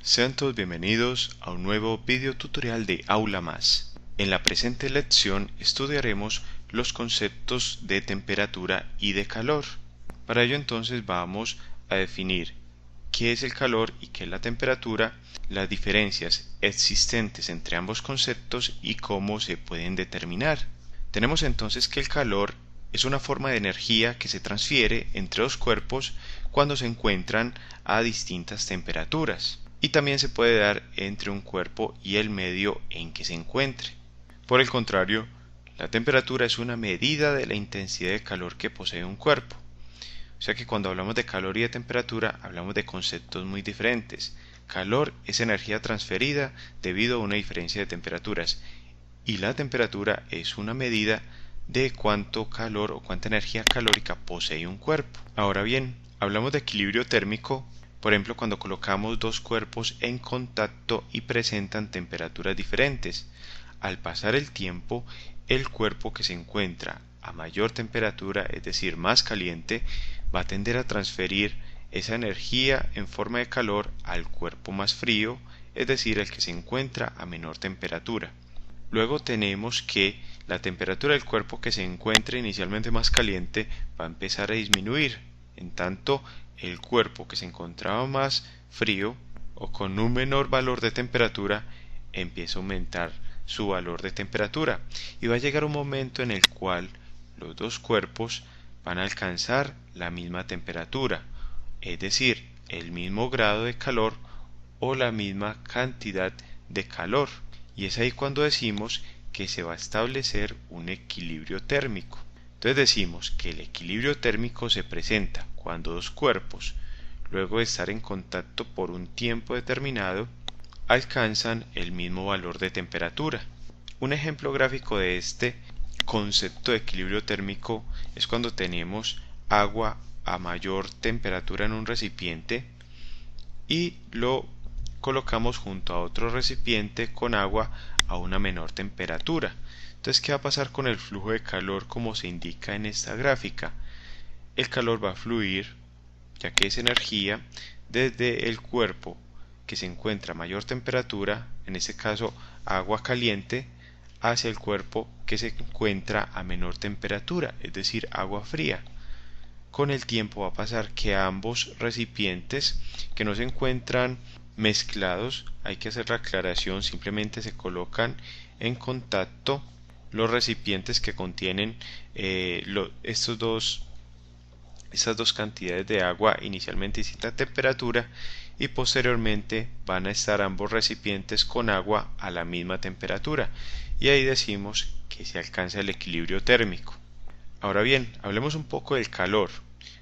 Sean todos bienvenidos a un nuevo video tutorial de Aula Más. En la presente lección estudiaremos los conceptos de temperatura y de calor. Para ello entonces vamos a definir qué es el calor y qué es la temperatura, las diferencias existentes entre ambos conceptos y cómo se pueden determinar. Tenemos entonces que el calor es una forma de energía que se transfiere entre dos cuerpos cuando se encuentran a distintas temperaturas, y también se puede dar entre un cuerpo y el medio en que se encuentre. Por el contrario, la temperatura es una medida de la intensidad de calor que posee un cuerpo. O sea que cuando hablamos de calor y de temperatura hablamos de conceptos muy diferentes. Calor es energía transferida debido a una diferencia de temperaturas, y la temperatura es una medida de cuánto calor o cuánta energía calórica posee un cuerpo. Ahora bien, hablamos de equilibrio térmico, por ejemplo, cuando colocamos dos cuerpos en contacto y presentan temperaturas diferentes. Al pasar el tiempo, el cuerpo que se encuentra a mayor temperatura, es decir, más caliente, va a tender a transferir esa energía en forma de calor al cuerpo más frío, es decir, el que se encuentra a menor temperatura. Luego tenemos que la temperatura del cuerpo que se encuentre inicialmente más caliente va a empezar a disminuir, en tanto el cuerpo que se encontraba más frío o con un menor valor de temperatura empieza a aumentar su valor de temperatura, y va a llegar un momento en el cual los dos cuerpos van a alcanzar la misma temperatura, es decir, el mismo grado de calor o la misma cantidad de calor. Y es ahí cuando decimos que se va a establecer un equilibrio térmico. Entonces decimos que el equilibrio térmico se presenta cuando dos cuerpos, luego de estar en contacto por un tiempo determinado, alcanzan el mismo valor de temperatura. Un ejemplo gráfico de este concepto de equilibrio térmico es cuando tenemos agua a mayor temperatura en un recipiente y lo colocamos junto a otro recipiente con agua a una menor temperatura. Entonces, ¿qué va a pasar con el flujo de calor como se indica en esta gráfica? El calor va a fluir, ya que es energía, desde el cuerpo que se encuentra a mayor temperatura, en este caso agua caliente, hacia el cuerpo que se encuentra a menor temperatura, es decir, agua fría. Con el tiempo va a pasar que ambos recipientes que no se encuentran mezclados, hay que hacer la aclaración, simplemente se colocan en contacto los recipientes que contienen estas dos cantidades de agua inicialmente a distinta temperatura, y posteriormente van a estar ambos recipientes con agua a la misma temperatura, y ahí decimos que se alcanza el equilibrio térmico. Ahora bien, hablemos un poco del calor,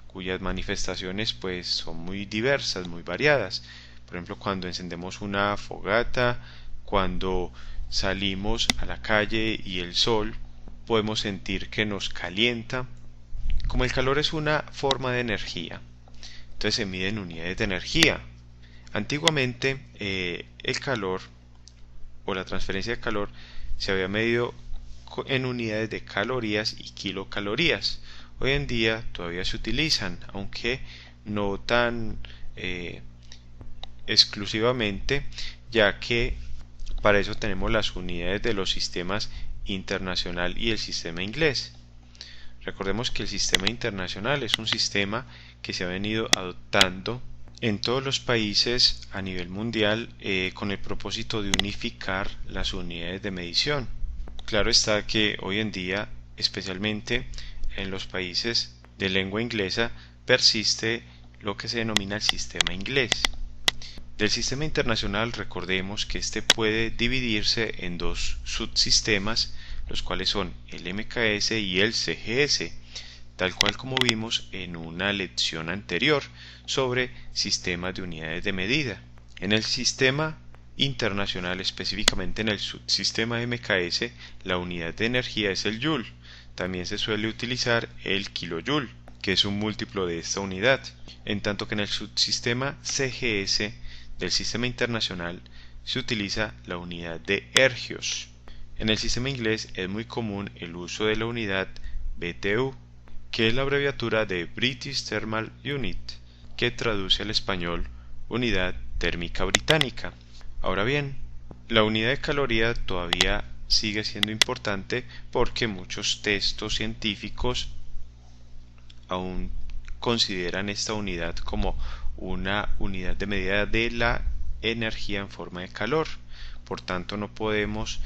cuyas manifestaciones pues son muy diversas, muy variadas. Por ejemplo, cuando encendemos una fogata, cuando salimos a la calle y el sol, podemos sentir que nos calienta. Como el calor es una forma de energía, entonces se mide en unidades de energía. Antiguamente el calor o la transferencia de calor se había medido en unidades de calorías y kilocalorías. Hoy en día todavía se utilizan, aunque no tan exclusivamente, ya que para eso tenemos las unidades de los sistemas internacional y el sistema inglés. Recordemos que el sistema internacional es un sistema que se ha venido adoptando en todos los países a nivel mundial con el propósito de unificar las unidades de medición. Claro está que hoy en día, especialmente en los países de lengua inglesa, persiste lo que se denomina el sistema inglés. Del sistema internacional, recordemos que este puede dividirse en dos subsistemas, los cuales son el MKS y el CGS, tal cual como vimos en una lección anterior sobre sistemas de unidades de medida. En el sistema internacional, específicamente en el subsistema MKS, la unidad de energía es el joule. También se suele utilizar el kilojoule, que es un múltiplo de esta unidad, en tanto que en el subsistema CGS del sistema internacional se utiliza la unidad de ergios. En el sistema inglés es muy común el uso de la unidad BTU, que es la abreviatura de British Thermal Unit, que traduce al español unidad térmica británica. Ahora bien, la unidad de caloría todavía sigue siendo importante porque muchos textos científicos aún consideran esta unidad como una unidad de medida de la energía en forma de calor. Por tanto, no podemos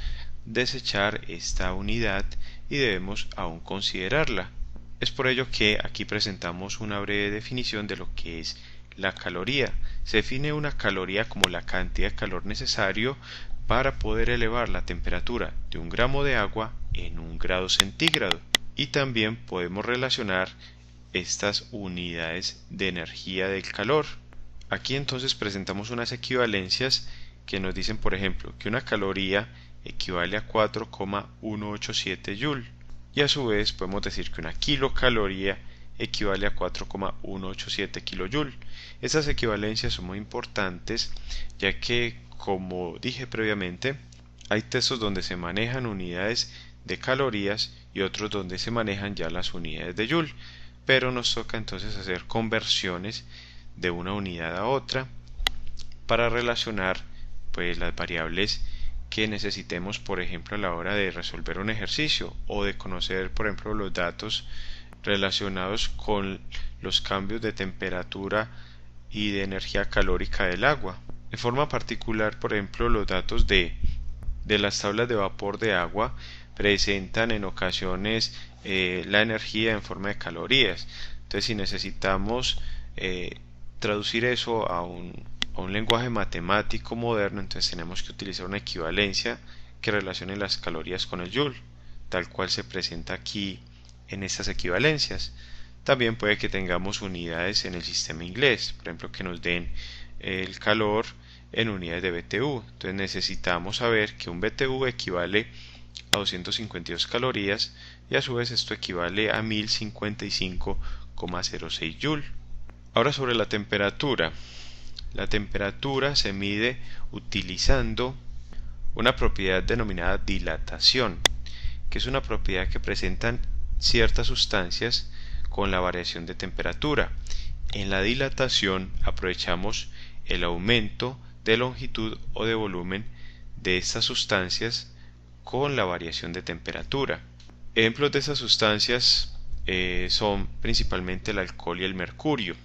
desechar esta unidad y debemos aún considerarla. Es por ello que aquí presentamos una breve definición de lo que es la caloría. Se define una caloría como la cantidad de calor necesario para poder elevar la temperatura de 1 gramo de agua en 1 grado centígrado. Y también podemos relacionar estas unidades de energía del calor. Aquí entonces presentamos unas equivalencias que nos dicen, por ejemplo, que una caloría equivale a 4,187 Joule y a su vez podemos decir que una kilocaloría equivale a 4,187 kilojoule. Estas equivalencias son muy importantes ya que, como dije previamente, hay textos donde se manejan unidades de calorías y otros donde se manejan ya las unidades de Joule, pero nos toca entonces hacer conversiones de una unidad a otra para relacionar pues las variables que necesitemos, por ejemplo, a la hora de resolver un ejercicio o de conocer, por ejemplo, los datos relacionados con los cambios de temperatura y de energía calórica del agua. De forma particular, por ejemplo, los datos de las tablas de vapor de agua presentan en ocasiones la energía en forma de calorías. Entonces, si necesitamos traducir eso a un lenguaje matemático moderno, entonces tenemos que utilizar una equivalencia que relacione las calorías con el joule, tal cual se presenta aquí en estas equivalencias. También puede que tengamos unidades en el sistema inglés, por ejemplo, que nos den el calor en unidades de BTU. Entonces necesitamos saber que un BTU equivale a 252 calorías y a su vez esto equivale a 1055,06 Joule. Ahora sobre la temperatura. La temperatura se mide utilizando una propiedad denominada dilatación, que es una propiedad que presentan ciertas sustancias con la variación de temperatura. En la dilatación aprovechamos el aumento de longitud o de volumen de estas sustancias con la variación de temperatura. Ejemplos de estas sustancias son principalmente el alcohol y el mercurio.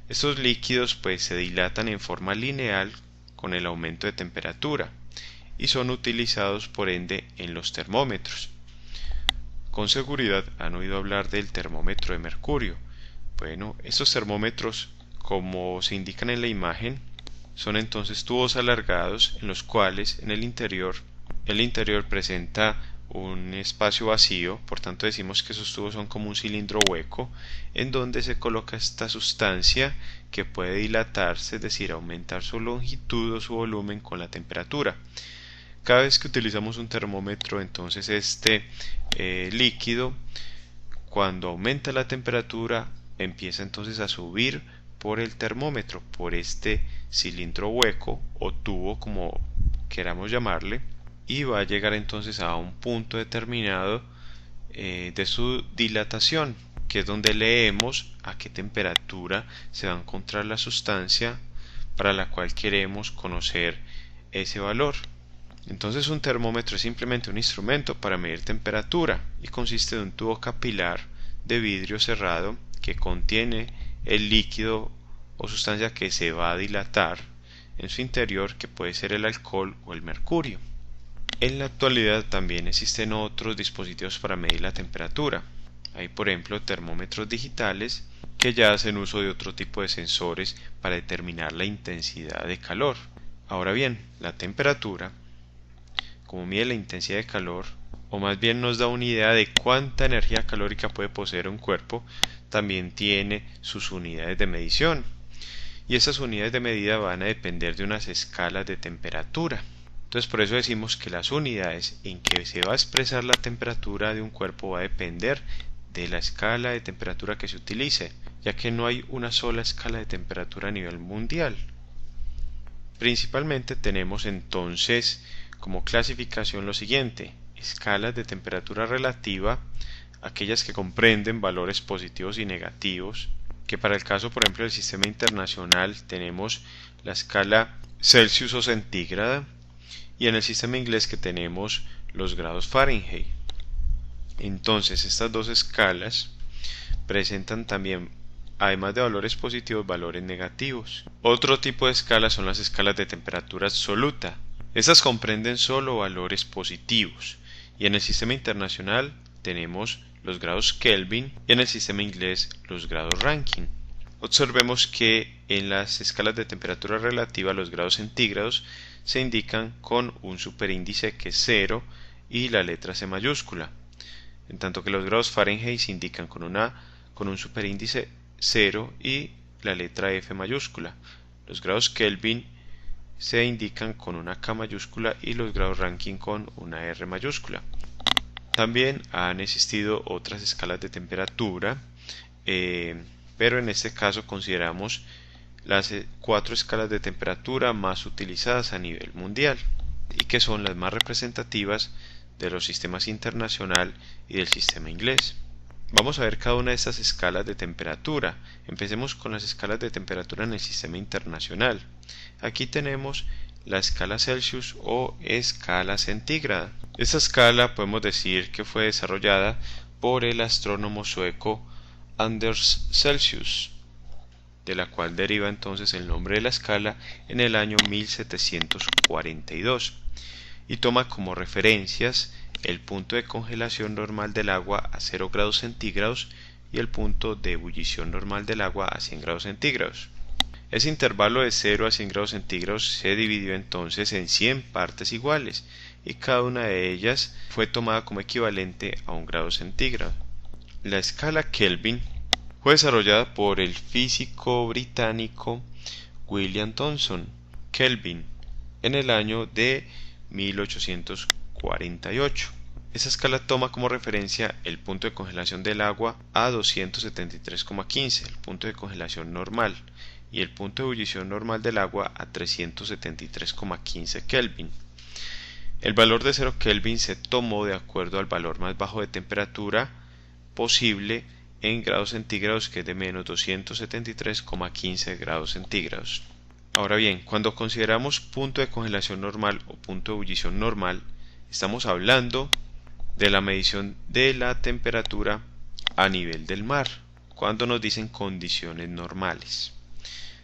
Estos líquidos pues se dilatan en forma lineal con el aumento de temperatura y son utilizados por ende en los termómetros. Con seguridad han oído hablar del termómetro de mercurio. Bueno, estos termómetros, como se indican en la imagen, son entonces tubos alargados en los cuales en el interior presenta un espacio vacío, por tanto decimos que esos tubos son como un cilindro hueco en donde se coloca esta sustancia que puede dilatarse, es decir, aumentar su longitud o su volumen con la temperatura. Cada vez que utilizamos un termómetro, entonces este líquido, cuando aumenta la temperatura, empieza entonces a subir por el termómetro, por este cilindro hueco o tubo, como queramos llamarle, y va a llegar entonces a un punto determinado de su dilatación, que es donde leemos a qué temperatura se va a encontrar la sustancia para la cual queremos conocer ese valor. Entonces un termómetro es simplemente un instrumento para medir temperatura y consiste de un tubo capilar de vidrio cerrado que contiene el líquido o sustancia que se va a dilatar en su interior, que puede ser el alcohol o el mercurio. En la actualidad también existen otros dispositivos para medir la temperatura. Hay, por ejemplo, termómetros digitales que ya hacen uso de otro tipo de sensores para determinar la intensidad de calor. Ahora bien, la temperatura, como mide la intensidad de calor, o más bien nos da una idea de cuánta energía calórica puede poseer un cuerpo, también tiene sus unidades de medición. Y esas unidades de medida van a depender de unas escalas de temperatura. Entonces por eso decimos que las unidades en que se va a expresar la temperatura de un cuerpo va a depender de la escala de temperatura que se utilice, ya que no hay una sola escala de temperatura a nivel mundial. Principalmente tenemos entonces como clasificación lo siguiente: escalas de temperatura relativa, aquellas que comprenden valores positivos y negativos, que para el caso, por ejemplo, del sistema internacional tenemos la escala Celsius o centígrada, y en el sistema inglés que tenemos los grados Fahrenheit. Entonces estas dos escalas presentan también, además de valores positivos, valores negativos. Otro tipo de escalas son las escalas de temperatura absoluta. Estas comprenden solo valores positivos, y en el sistema internacional tenemos los grados Kelvin y en el sistema inglés los grados Rankine. Observemos que en las escalas de temperatura relativa los grados centígrados se indican con un superíndice que es 0 y la letra C mayúscula, en tanto que los grados Fahrenheit se indican con un superíndice 0 y la letra F mayúscula. Los grados Kelvin se indican con una K mayúscula y los grados Rankine con una R mayúscula. También han existido otras escalas de temperatura, pero en este caso consideramos las 4 escalas de temperatura más utilizadas a nivel mundial y que son las más representativas de los sistemas internacional y del sistema inglés. Vamos a ver cada una de estas escalas de temperatura. Empecemos con las escalas de temperatura en el sistema internacional. Aquí tenemos la escala Celsius o escala centígrada. Esta escala podemos decir que fue desarrollada por el astrónomo sueco Anders Celsius, de la cual deriva entonces el nombre de la escala en el año 1742, y toma como referencias el punto de congelación normal del agua a 0 grados centígrados y el punto de ebullición normal del agua a 100 grados centígrados. Ese intervalo de 0 a 100 grados centígrados se dividió entonces en 100 partes iguales y cada una de ellas fue tomada como equivalente a 1 grado centígrado. La escala Kelvin fue desarrollada por el físico británico William Thomson Kelvin en el año de 1848. Esa escala toma como referencia el punto de congelación del agua a 273,15, el punto de congelación normal, y el punto de ebullición normal del agua a 373,15 Kelvin. El valor de 0 Kelvin se tomó de acuerdo al valor más bajo de temperatura posible en grados centígrados, que es de menos 273,15 grados centígrados. Ahora bien, cuando consideramos punto de congelación normal o punto de ebullición normal, estamos hablando de la medición de la temperatura a nivel del mar, cuando nos dicen condiciones normales.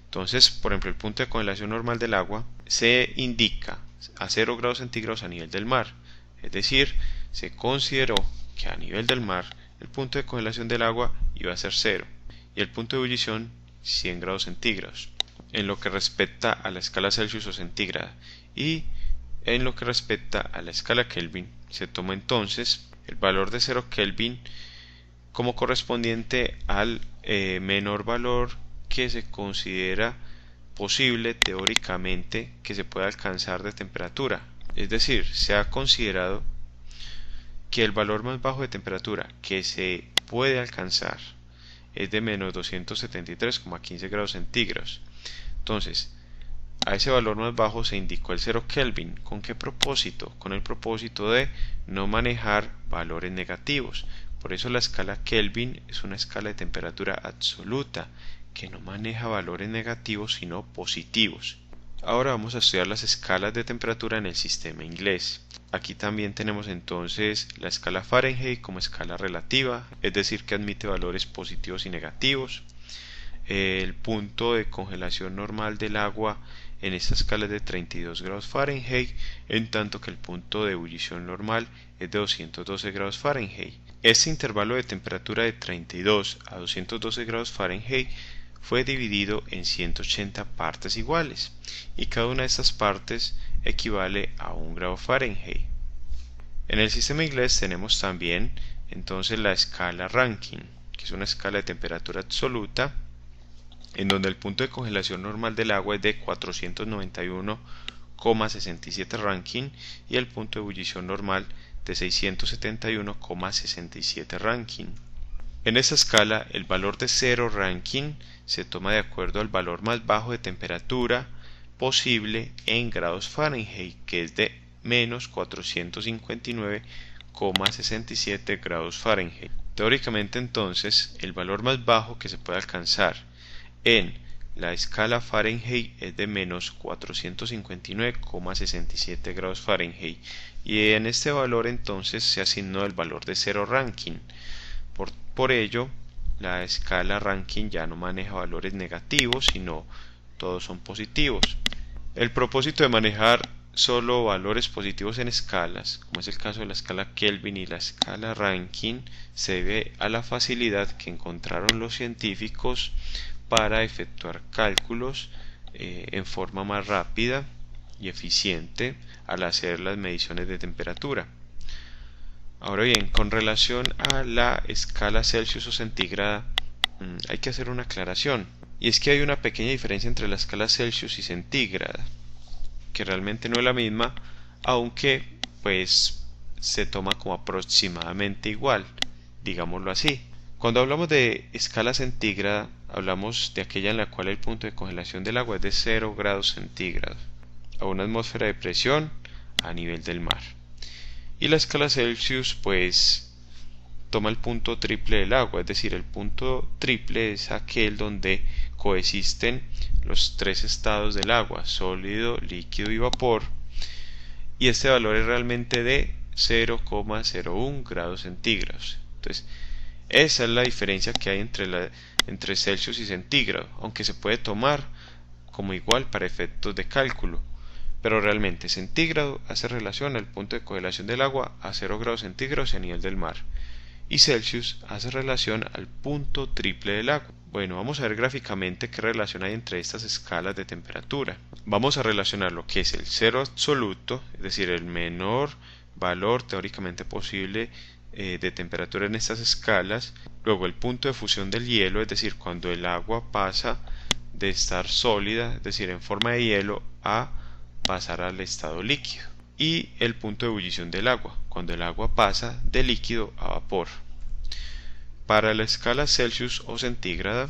Entonces, por ejemplo, el punto de congelación normal del agua se indica a 0 grados centígrados a nivel del mar, es decir, se consideró que a nivel del mar el punto de congelación del agua iba a ser 0 y el punto de ebullición 100 grados centígrados, en lo que respecta a la escala Celsius o centígrada, y en lo que respecta a la escala Kelvin se toma entonces el valor de 0 Kelvin como correspondiente al menor valor que se considera posible teóricamente que se pueda alcanzar de temperatura. Es decir, se ha considerado que el valor más bajo de temperatura que se puede alcanzar es de menos 273,15 grados centígrados. Entonces, a ese valor más bajo se indicó el 0 Kelvin. ¿Con qué propósito? Con el propósito de no manejar valores negativos. Por eso la escala Kelvin es una escala de temperatura absoluta que no maneja valores negativos sino positivos. Ahora vamos a estudiar las escalas de temperatura en el sistema inglés. Aquí también tenemos entonces la escala Fahrenheit como escala relativa, es decir que admite valores positivos y negativos. El punto de congelación normal del agua en esta escala es de 32 grados Fahrenheit, en tanto que el punto de ebullición normal es de 212 grados Fahrenheit. Este intervalo de temperatura de 32 a 212 grados Fahrenheit fue dividido en 180 partes iguales y cada una de estas partes equivale a 1 grado Fahrenheit. En el sistema inglés tenemos también entonces la escala Rankine, que es una escala de temperatura absoluta en donde el punto de congelación normal del agua es de 491,67 Rankine y el punto de ebullición normal de 671,67 Rankine. En esta escala, el valor de 0 Rankine se toma de acuerdo al valor más bajo de temperatura posible en grados Fahrenheit, que es de menos 459,67 grados Fahrenheit. Teóricamente entonces el valor más bajo que se puede alcanzar en la escala Fahrenheit es de menos 459,67 grados Fahrenheit, y en este valor entonces se asignó el valor de 0 Rankine. Por ello la escala Rankine ya no maneja valores negativos, sino todos son positivos. El propósito de manejar solo valores positivos en escalas, como es el caso de la escala Kelvin y la escala Rankine, se debe a la facilidad que encontraron los científicos para efectuar cálculos en forma más rápida y eficiente al hacer las mediciones de temperatura. Ahora bien, con relación a la escala Celsius o centígrada, hay que hacer una aclaración, y es que hay una pequeña diferencia entre la escala Celsius y centígrada, que realmente no es la misma, aunque pues se toma como aproximadamente igual, digámoslo así. Cuando hablamos de escala centígrada, hablamos de aquella en la cual el punto de congelación del agua es de 0 grados centígrados a una atmósfera de presión a nivel del mar. Y la escala Celsius pues toma el punto triple del agua, es decir, el punto triple es aquel donde coexisten los tres estados del agua: sólido, líquido y vapor, y este valor es realmente de 0,01 grados centígrados. Entonces esa es la diferencia que hay entre Celsius y centígrado, aunque se puede tomar como igual para efectos de cálculo, pero realmente centígrado hace relación al punto de congelación del agua a 0 grados centígrados y a nivel del mar, y Celsius hace relación al punto triple del agua. Bueno, vamos a ver gráficamente qué relación hay entre estas escalas de temperatura. Vamos a relacionar lo que es el cero absoluto, es decir, el menor valor teóricamente posible de temperatura en estas escalas, luego el punto de fusión del hielo, es decir, cuando el agua pasa de estar sólida, es decir, en forma de hielo, a pasar al estado líquido, y el punto de ebullición del agua, cuando el agua pasa de líquido a vapor. Para la escala Celsius o centígrada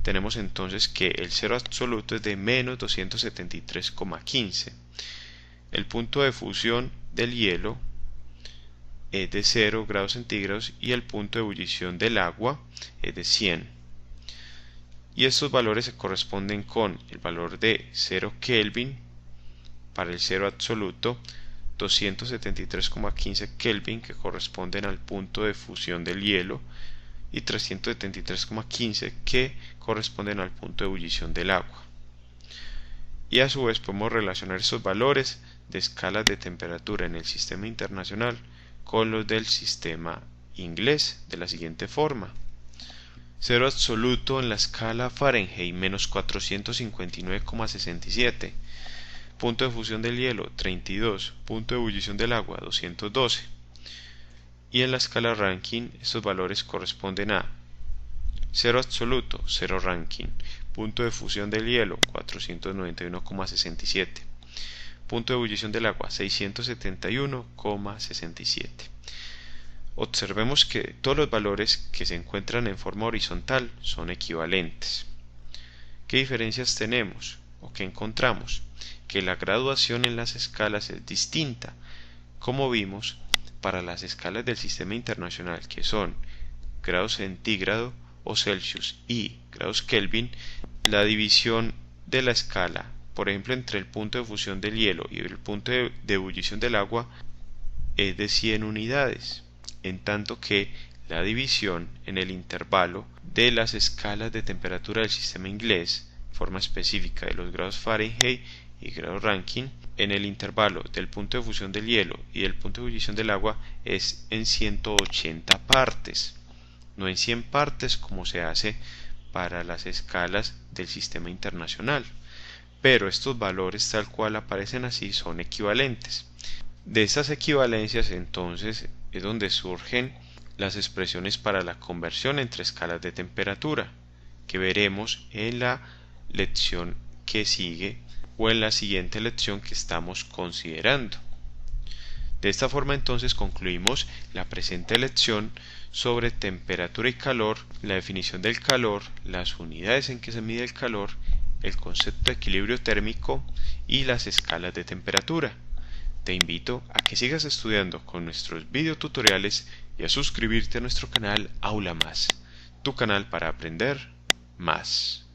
tenemos entonces que el cero absoluto es de menos 273,15, el punto de fusión del hielo es de 0 grados centígrados y el punto de ebullición del agua es de 100. Y estos valores se corresponden con el valor de 0 Kelvin para el cero absoluto, 273,15 Kelvin que corresponden al punto de fusión del hielo y 373,15 que corresponden al punto de ebullición del agua. Y a su vez podemos relacionar estos valores de escalas de temperatura en el sistema internacional con los del sistema inglés de la siguiente forma: cero absoluto en la escala Fahrenheit menos 459,67, punto de fusión del hielo 32, punto de ebullición del agua 212, y en la escala Rankine estos valores corresponden a cero absoluto, 0 Rankine, punto de fusión del hielo 491,67, punto de ebullición del agua 671,67. Observemos que todos los valores que se encuentran en forma horizontal son equivalentes. ¿Qué diferencias tenemos o qué encontramos? Que la graduación en las escalas es distinta, como vimos para las escalas del sistema internacional, que son grados centígrado o Celsius y grados Kelvin. La división de la escala, por ejemplo, entre el punto de fusión del hielo y el punto de ebullición del agua es de 100 unidades, en tanto que la división en el intervalo de las escalas de temperatura del sistema inglés, forma específica de los grados Fahrenheit y grados Rankine, en el intervalo del punto de fusión del hielo y del punto de ebullición del agua es en 180 partes, no en 100 partes como se hace para las escalas del sistema internacional, pero estos valores tal cual aparecen así son equivalentes. De estas equivalencias entonces es donde surgen las expresiones para la conversión entre escalas de temperatura, que veremos en la lección que sigue o en la siguiente lección que estamos considerando. De esta forma entonces concluimos la presente lección sobre temperatura y calor, la definición del calor, las unidades en que se mide el calor, el concepto de equilibrio térmico y las escalas de temperatura. Te invito a que sigas estudiando con nuestros videotutoriales y a suscribirte a nuestro canal Aula Más, tu canal para aprender más.